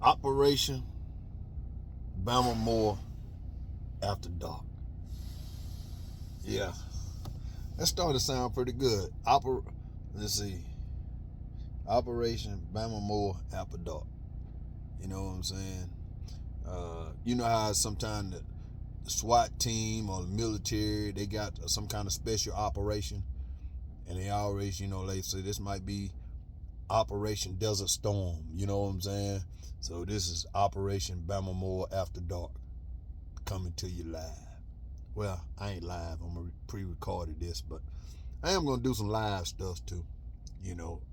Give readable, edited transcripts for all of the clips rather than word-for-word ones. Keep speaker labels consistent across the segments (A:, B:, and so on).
A: Operation Bama More After Dark. Yeah, that started to sound pretty good. Let's see. Operation Bama More After Dark. You know what I'm saying? You know how sometimes the SWAT team or the military, they got some kind of special operation, and they always, they say this might be Operation Desert Storm. You know what I'm saying? So this is Operation Bama More After Dark, coming to you live. Well, I ain't live. I'm gonna pre-recorded this, but I am gonna do some live stuff too.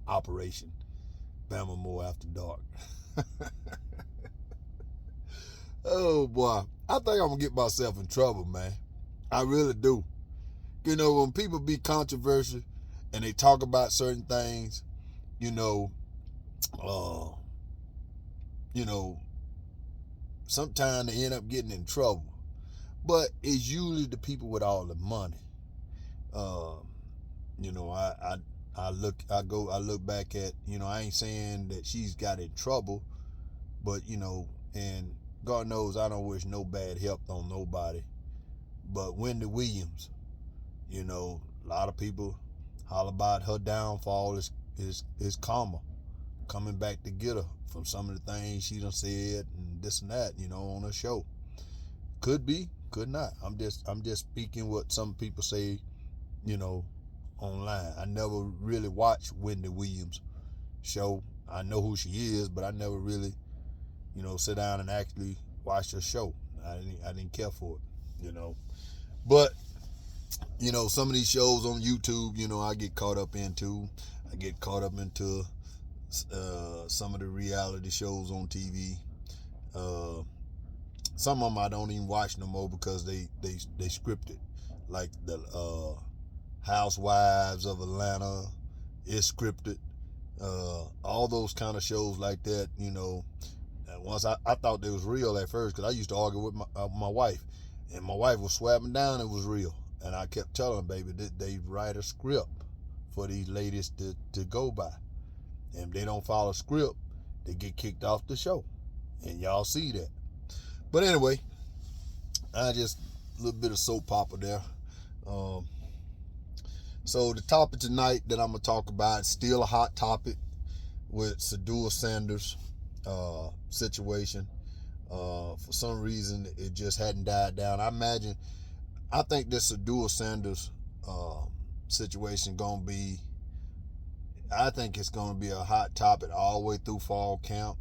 A: Operation Bama More After Dark. Oh boy, I think I'm gonna get myself in trouble, man. I really do. When people be controversial and they talk about certain things, you know, uh, you know, sometimes they end up getting in trouble. But it's usually the people with all the money. Um, I look back at, I ain't saying that she's got in trouble, but and God knows I don't wish no bad health on nobody. But Wendy Williams, a lot of people holler about her downfall is karma coming back to get her from some of the things she done said and this and that, on her show. Could be, could not. I'm just speaking what some people say, online. I never really watched Wendy Williams' show. I know who she is, but I never really, sit down and actually watch her show. I didn't care for it, But, some of these shows on YouTube, I get caught up into. I get caught up into some of the reality shows on TV. Some of them I don't even watch no more because they scripted, like the Housewives of Atlanta is scripted. All those kind of shows like that, And once I thought they was real at first because I used to argue with my wife, and my wife was swapping down it was real, and I kept telling her, baby, they write a script for these ladies to go by, and if they don't follow script, they get kicked off the show, and y'all see that. But anyway, I just a little bit of soap opera there. So the topic tonight that I'm gonna talk about is still a hot topic with Shedeur Sanders situation. For some reason, it just hadn't died down. I think this Shedeur Sanders situation gonna be. I think it's gonna be a hot topic all the way through fall camp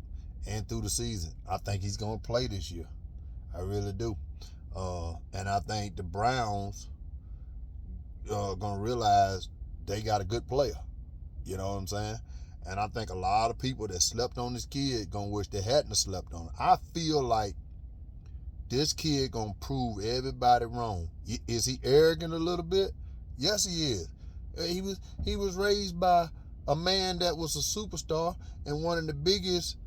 A: and through the season. I think he's gonna play this year. I really do. And I think the Browns gonna realize they got a good player. You know what I'm saying? And I think a lot of people that slept on this kid gonna wish they hadn't slept on him. I feel like this kid gonna prove everybody wrong. Is he arrogant a little bit? Yes, he is. He was raised by a man that was a superstar and one of the biggest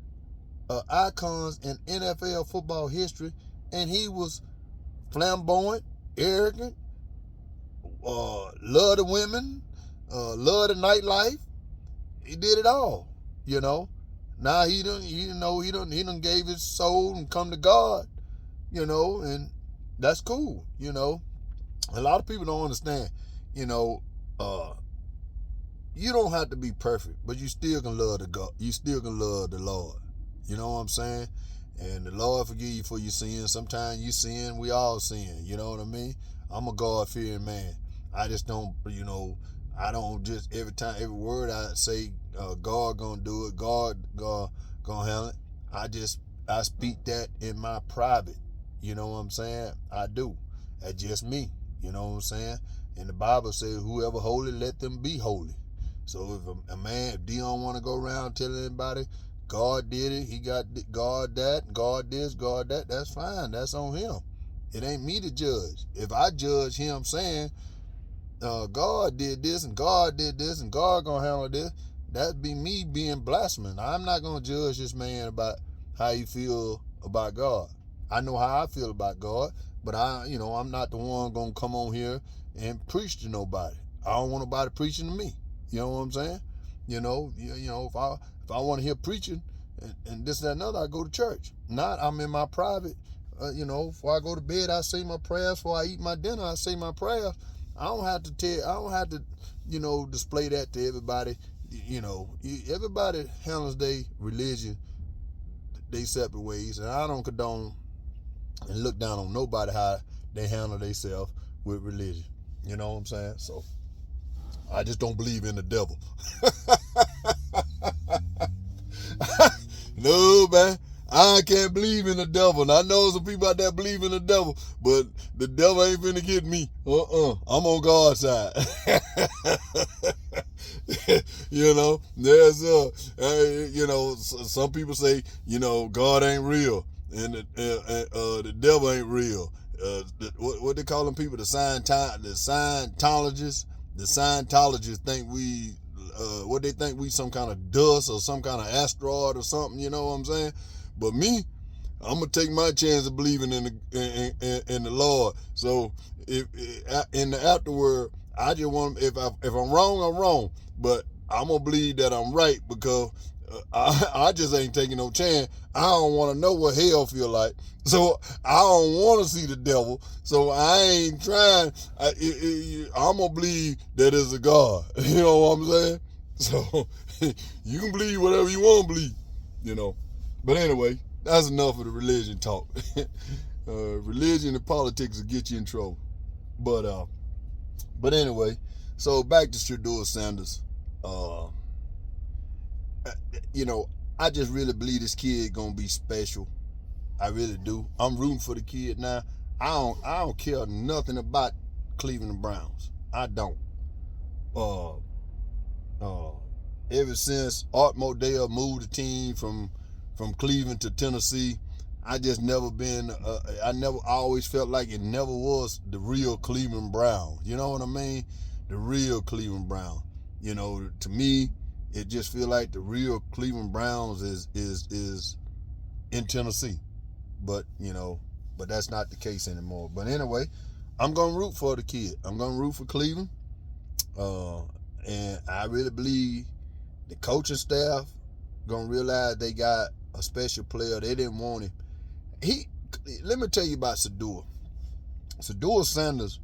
A: icons in NFL football history, and he was flamboyant, arrogant, love the women, love the nightlife. He did it all, Now he done gave his soul and come to God, and that's cool, A lot of people don't understand, you don't have to be perfect, but you still can love the God. You still can love the Lord. You know what I'm saying? And the Lord forgive you for your sins. Sometimes you sin, we all sin. You know what I mean? I'm a God-fearing man. I just don't, I don't just every word I say, God gonna do it. God gonna handle it. I speak that in my private. You know what I'm saying? I do. That's just me. You know what I'm saying? And the Bible says, whoever holy, let them be holy. So if a man, if Dion want to go around telling anybody, God did it, he got God that, God this, God that, that's fine. That's on him. It ain't me to judge. If I judge him saying, God did this and God did this and God gonna handle this, that'd be me being blasphemous. I'm not gonna judge this man about how he feel about God. I know how I feel about God, but I'm not the one gonna come on here and preach to nobody. I don't want nobody preaching to me. You know what I'm saying? If I want to hear preaching, and this, that, and another, I go to church. Not I'm in my private, before I go to bed, I say my prayers. Before I eat my dinner, I say my prayers. I don't have to, display that to everybody. Everybody handles their religion they separate ways, and I don't condone and look down on nobody how they handle themselves with religion. You know what I'm saying? So I just don't believe in the devil. No, man. I can't believe in the devil. And I know some people out there believe in the devil, but the devil ain't finna get me. I'm on God's side. Some people say, God ain't real, and the devil ain't real. What they call them people? The Scientologists. The Scientologists think we, what they think we some kind of dust or some kind of asteroid or something. You know what I'm saying? But me, I'm gonna take my chance of believing in the Lord. So if in the afterward, I just want, if I'm wrong, I'm wrong. But I'm gonna believe that I'm right, because I just ain't taking no chance. I don't want to know what hell feel like. So I don't want to see the devil. So I ain't trying. I'm gonna believe that it's a God. You know what I'm saying? So you can believe whatever you want to believe. But anyway, that's enough of the religion talk. Religion and politics will get you in trouble. But anyway, so back to Shedeur Sanders. I just really believe this kid gonna be special. I really do. I'm rooting for the kid now. I don't care nothing about Cleveland Browns. I don't. Ever since Art Modell moved the team from Cleveland to Tennessee, I always felt like it never was the real Cleveland Brown. You know what I mean? The real Cleveland Brown. To me, it just feel like the real Cleveland Browns is in Tennessee. But that's not the case anymore. But anyway, I'm gonna root for the kid. I'm gonna root for Cleveland. And I really believe the coaching staff gonna realize they got a special player. They didn't want him. Let me tell you about Shedeur. Shedeur Sanders,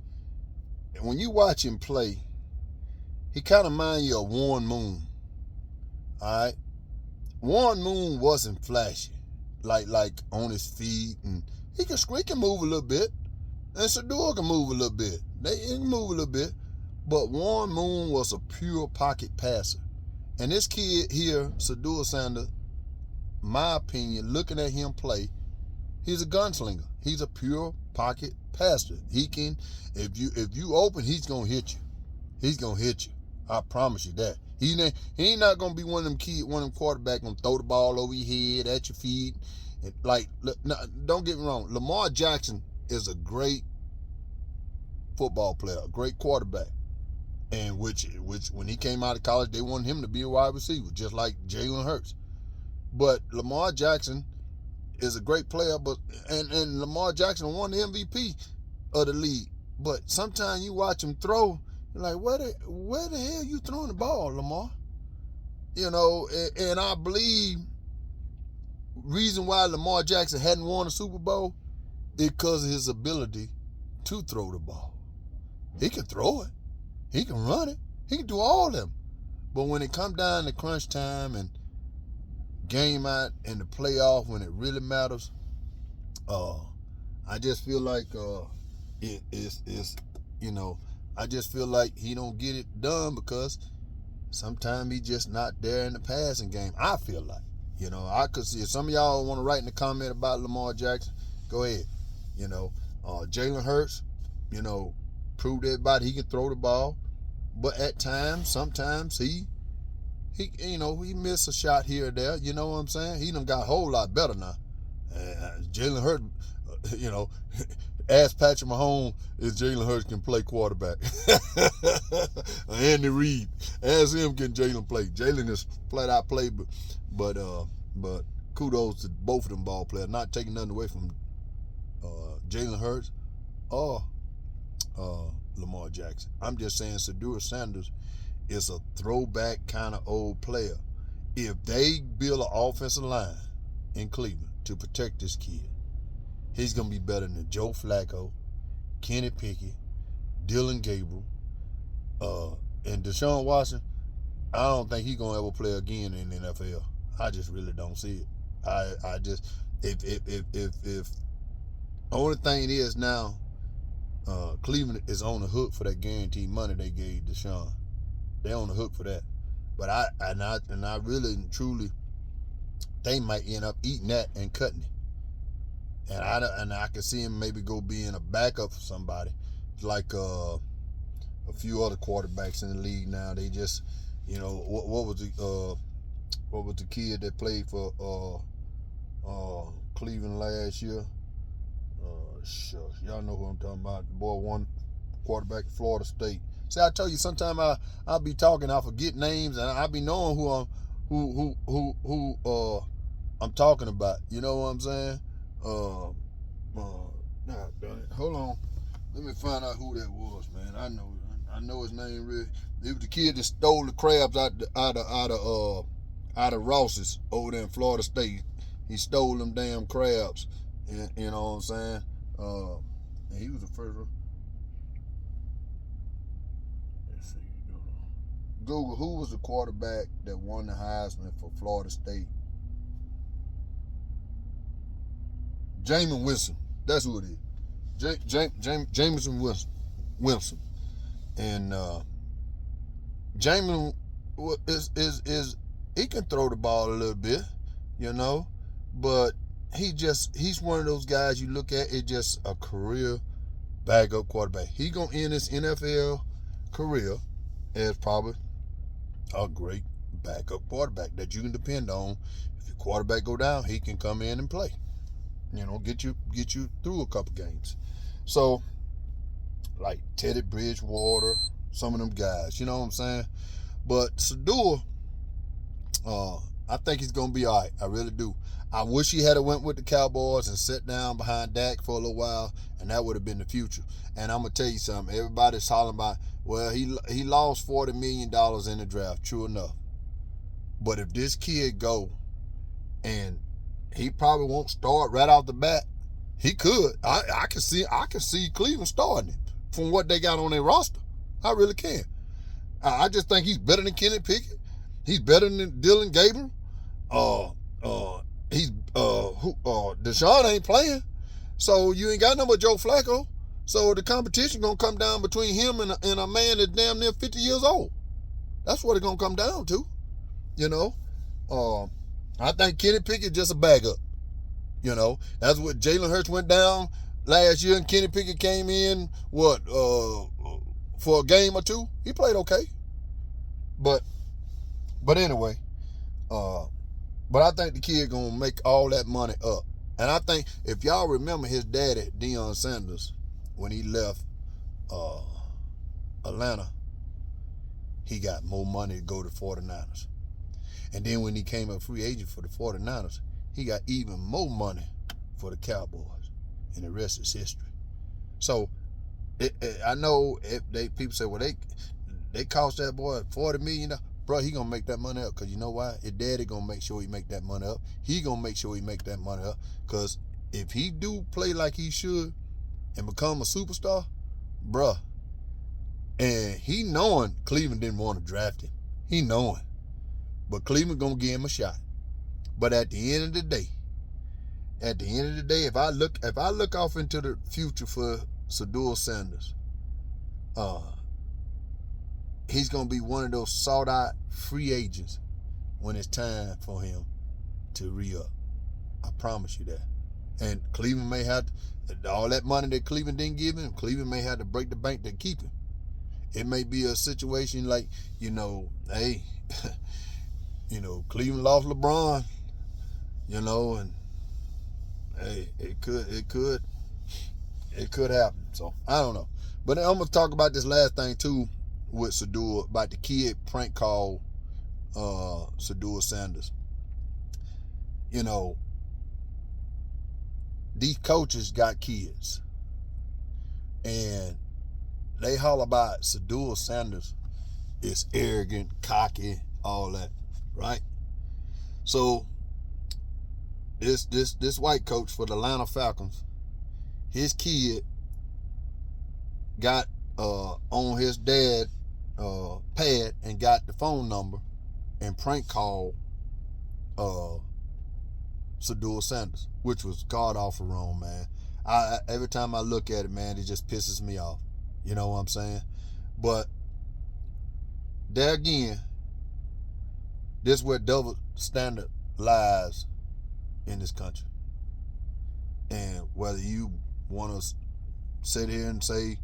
A: when you watch him play, he kind of reminds you of Warren Moon. All right, Warren Moon wasn't flashy, like on his feet, and he can move a little bit, and Shedeur can move a little bit. They can move a little bit, but Warren Moon was a pure pocket passer, and this kid here, Shedeur Sanders, my opinion, looking at him play, he's a gunslinger. He's a pure pocket passer. He can, if you open, he's gonna hit you. He's gonna hit you. I promise you that. He ain't not gonna be one of them quarterbacks gonna throw the ball over your head, at your feet. And don't get me wrong. Lamar Jackson is a great football player, a great quarterback, and which when he came out of college, they wanted him to be a wide receiver, just like Jalen Hurts. But Lamar Jackson is a great player, and Lamar Jackson won the MVP of the league. But sometimes you watch him throw, you're like, where the hell you throwing the ball, Lamar? And I believe reason why Lamar Jackson hadn't won a Super Bowl is because of his ability to throw the ball. He can throw it. He can run it. He can do all of them. But when it come down to crunch time and game out in the playoff, when it really matters, I just feel like I just feel like he don't get it done because sometimes he just not there in the passing game. I feel like, I could see if some of y'all want to write in the comment about Lamar Jackson, go ahead. Jalen Hurts, proved everybody he can throw the ball, but at times, sometimes he missed a shot here or there. You know what I'm saying? He done got a whole lot better now. Jalen Hurts, ask Patrick Mahomes if Jalen Hurts can play quarterback. Andy Reid, ask him can Jalen play. Jalen is flat out play, but kudos to both of them ball players. Not taking nothing away from Jalen Hurts or Lamar Jackson. I'm just saying Shedeur Sanders is a throwback kind of old player. If they build an offensive line in Cleveland to protect this kid, he's gonna be better than Joe Flacco, Kenny Pickett, Dylan Gabriel, and Deshaun Watson. I don't think he's gonna ever play again in the NFL. I just really don't see it. I just if only thing is now, Cleveland is on the hook for that guaranteed money they gave Deshaun. They're on the hook for that. But I really and truly, they might end up eating that and cutting it. And I can see him maybe go being a backup for somebody, like a few other quarterbacks in the league now. They just, what was the kid that played for Cleveland last year? Shucks, y'all know who I'm talking about. The boy, one quarterback at Florida State. See, I tell you, sometimes I'll be talking, I forget names, and I be knowing who I'm talking about. You know what I'm saying? Nah, done it. Hold on, let me find out who that was, man. I know his name. Really, it was the kid that stole the crabs out of Ross's over there in Florida State. He stole them damn crabs. You know what I'm saying? And he was the first one. Let's see. Google, who was the quarterback that won the Heisman for Florida State? Jameis Winston. That's who it is. Jameis Winston. And Jameis is he can throw the ball a little bit, but he's one of those guys you look at, it's just a career backup quarterback. He gonna end his NFL career as probably a great backup quarterback that you can depend on. If your quarterback go down, he can come in and play. Get you through a couple games. So, like Teddy Bridgewater, some of them guys, you know what I'm saying? But Shedeur, I think he's gonna be all right. I really do. I wish he had went with the Cowboys and sat down behind Dak for a little while, and that would have been the future. And I'm gonna tell you something. Everybody's hollering about, well, he lost $40 million in the draft. True enough. But if this kid go, and he probably won't start right off the bat, he could. I can see Cleveland starting him from what they got on their roster. I really can. I just think he's better than Kenny Pickett. He's better than Dylan Gabriel. Deshaun ain't playing, so you ain't got no more Joe Flacco. So the competition gonna come down between him and a man that's damn near 50 years old. That's what it's gonna come down to, I think Kenny Pickett just a backup. That's what Jalen Hurts went down last year, and Kenny Pickett came in for a game or two. He played okay, but anyway, but I think the kid gonna make all that money up. And I think if y'all remember his daddy, Shedeur Sanders, when he left Atlanta, he got more money to go to 49ers. And then when he came a free agent for the 49ers, he got even more money for the Cowboys. And the rest is history. So I know people say, well, they cost that boy $40 million. Bro, he gonna make that money up, because you know why? His daddy gonna make sure he make that money up. He gonna make sure he make that money up, because if he do play like he should and become a superstar, bruh, and he knowing Cleveland didn't want to draft him. He knowing. But Cleveland gonna give him a shot. But at the end of the day, if I look off into the future for Shedeur Sanders, he's going to be one of those sought-out free agents when it's time for him to re-up. I promise you that. And Cleveland may have all that money that Cleveland didn't give him. Cleveland may have to break the bank to keep him. It may be a situation like, hey, Cleveland lost LeBron, and hey, it could happen. So I don't know. But I'm gonna talk about this last thing too with Shedeur, about the kid prank call Shedeur Sanders. These coaches got kids, and they holler about Shedeur Sanders is arrogant, cocky, all that, right? So this white coach for the Atlanta Falcons, his kid got on his dad pad and got the phone number and prank called Shedeur Sanders, which was god awful wrong, man. Every time I look at it, man, it just pisses me off. You know what I'm saying? But there again, this is where double standard lies in this country. And whether you want to sit here and say,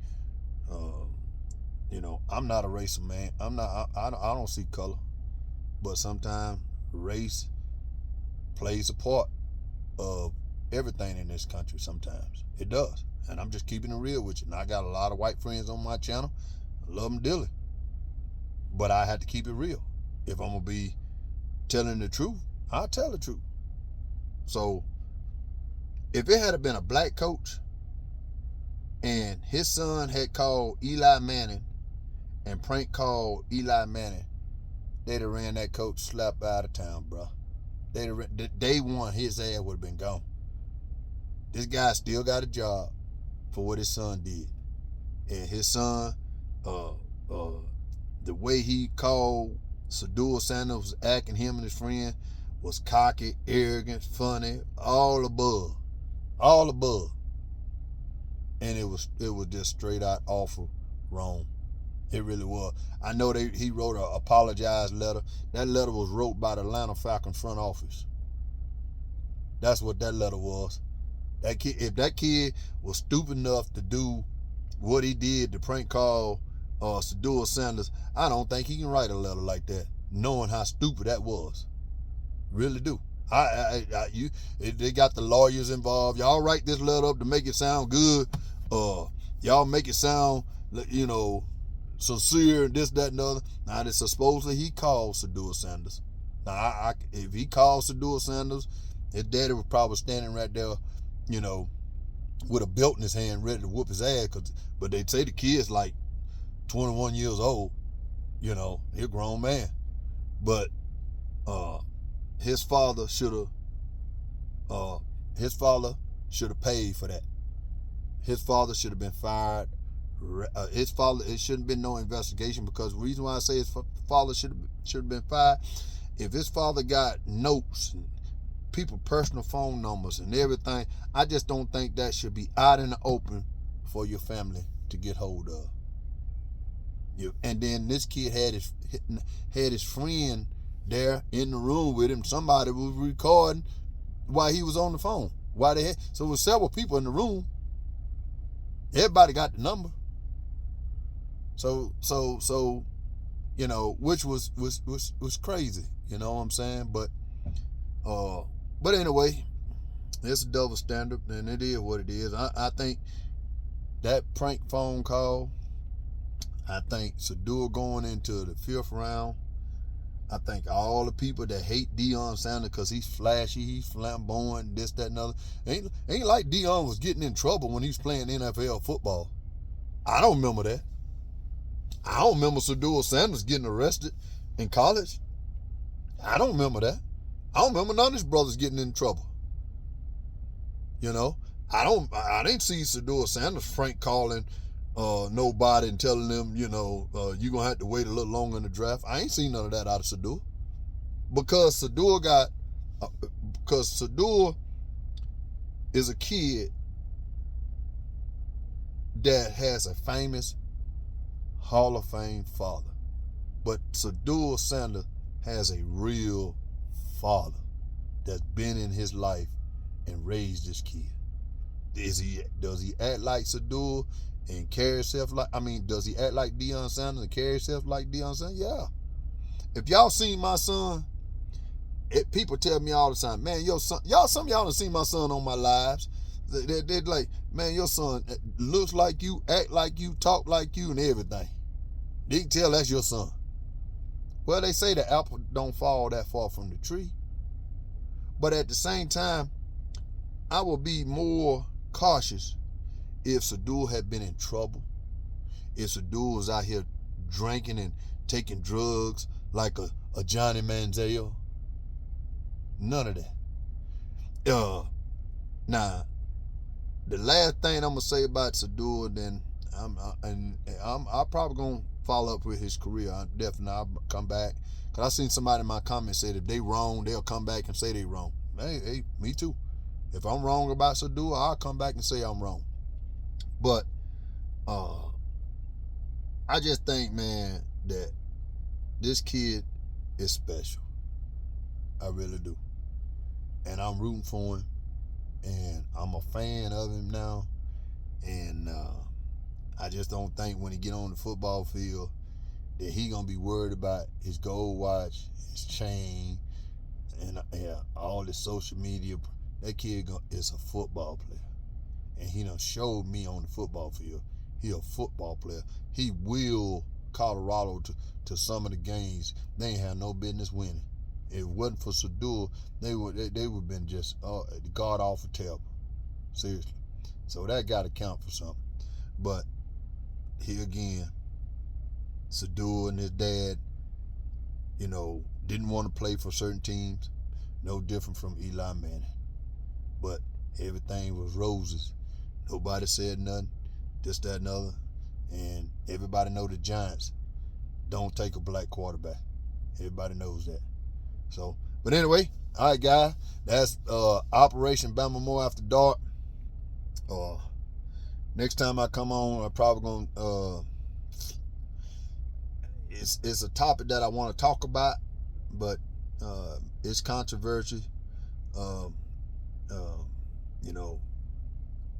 A: I'm not a racist, man. I'm not. I don't see color, but sometimes race plays a part of everything in this country. Sometimes it does, and I'm just keeping it real with you. And I got a lot of white friends on my channel. I love them dearly, but I had to keep it real. If I'm gonna be telling the truth, I'll tell the truth. So if it had been a black coach and his son had called Eli Manning and prank called Eli Manning, they'd have ran that coach slap out of town, bro. Day one, his ass would have been gone. This guy still got a job for what his son did. And his son, the way he called Shedeur Sanders was acting, him and his friend, was cocky, arrogant, funny, all above. All above. And it was just straight out awful wrong. It really was. I know he wrote an apologize letter. That letter was wrote by the Atlanta Falcons front office. That's what that letter was. That kid, if that kid was stupid enough to do what he did to prank call Shedeur Sanders, I don't think he can write a letter like that, knowing how stupid that was. Really do. They got the lawyers involved. Y'all write this letter up to make it sound good. Y'all make it sound, sincere and this, that, and the other. Now, this supposedly he called Shedeur Sanders. Now, if he called Shedeur Sanders, his daddy was probably standing right there, with a belt in his hand, ready to whoop his ass. But they say the kid's like 21 years old. He's a grown man. But his father should have paid for that. His father should have been fired. It shouldn't have been no investigation, because the reason why I say his father should have been fired, if his father got notes and people personal phone numbers and everything, I just don't think that should be out in the open for your family to get hold of. And then this kid had his friend there in the room with him. Somebody was recording while he was on the phone. So there was several people in the room. Everybody got the number. So which was crazy. You know what I'm saying? But anyway, it's a double standard, and it is what it is. I think that prank phone call, I think Shedeur going into the 5th round, I think all the people that hate Deion Sanders because he's flashy, he's flamboyant, this, that, and other. Ain't like Deion was getting in trouble when he was playing NFL football. I don't remember that. I don't remember Shedeur Sanders getting arrested in college. I don't remember that. I don't remember none of his brothers getting in trouble. I didn't see Shedeur Sanders prank calling nobody and telling them, you're going to have to wait a little longer in the draft. I ain't seen none of that out of Shedeur. Because Shedeur is a kid that has a famous Hall of Fame father. But Shedeur Sanders has a real father that's been in his life and raised this kid. Does he act like Shedeur and carry himself does he act like Deion Sanders and carry himself like Deion Sanders? Yeah. If y'all seen my son, people tell me all the time, man, your son, some of y'all done seen my son on my lives. They're like, man, your son looks like you, act like you, talk like you, and everything. You can tell that's your son. Well, they say the apple don't fall that far from the tree. But at the same time, I will be more cautious if Shedeur had been in trouble. If Shedeur was out here drinking and taking drugs like a Johnny Manziel. None of that. Now, the last thing I'm gonna say about Shedeur, then I'm probably gonna follow up with his career. I'll come back, cause I seen somebody in my comments said if they wrong, they'll come back and say they wrong. Hey, me too. If I'm wrong about Shedeur, I'll come back and say I'm wrong. But I just think, man, that this kid is special. I really do, and I'm rooting for him, and I'm a fan of him now, and I just don't think when he get on the football field that he gonna be worried about his gold watch, his chain, and all this social media. That kid is a football player, and he done showed me on the football field he a football player. He will Colorado to some of the games they ain't have no business winning. If it wasn't for Shedeur, they would have been just god awful terrible. Seriously. So that got to count for something. But here again, Shedeur and his dad, didn't want to play for certain teams. No different from Eli Manning. But everything was roses. Nobody said nothing. This, that, and other. And everybody know the Giants don't take a black quarterback. Everybody knows that. So, but anyway, all right, guys. That's Operation Bama More After Dark. Next time I come on, I'm probably gonna it's a topic that I want to talk about, but it's controversial.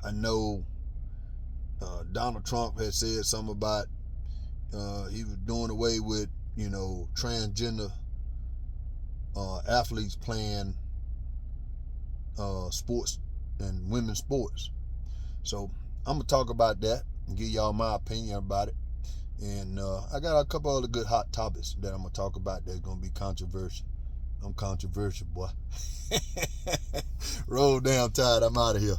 A: I know Donald Trump had said something about he was doing away with transgender athletes playing sports and women's sports. So I'm gonna talk about that and give y'all my opinion about it. And I got a couple other good hot topics that I'm gonna talk about that's gonna be controversial. I'm controversial, boy. Roll down, Tide. I'm out of here.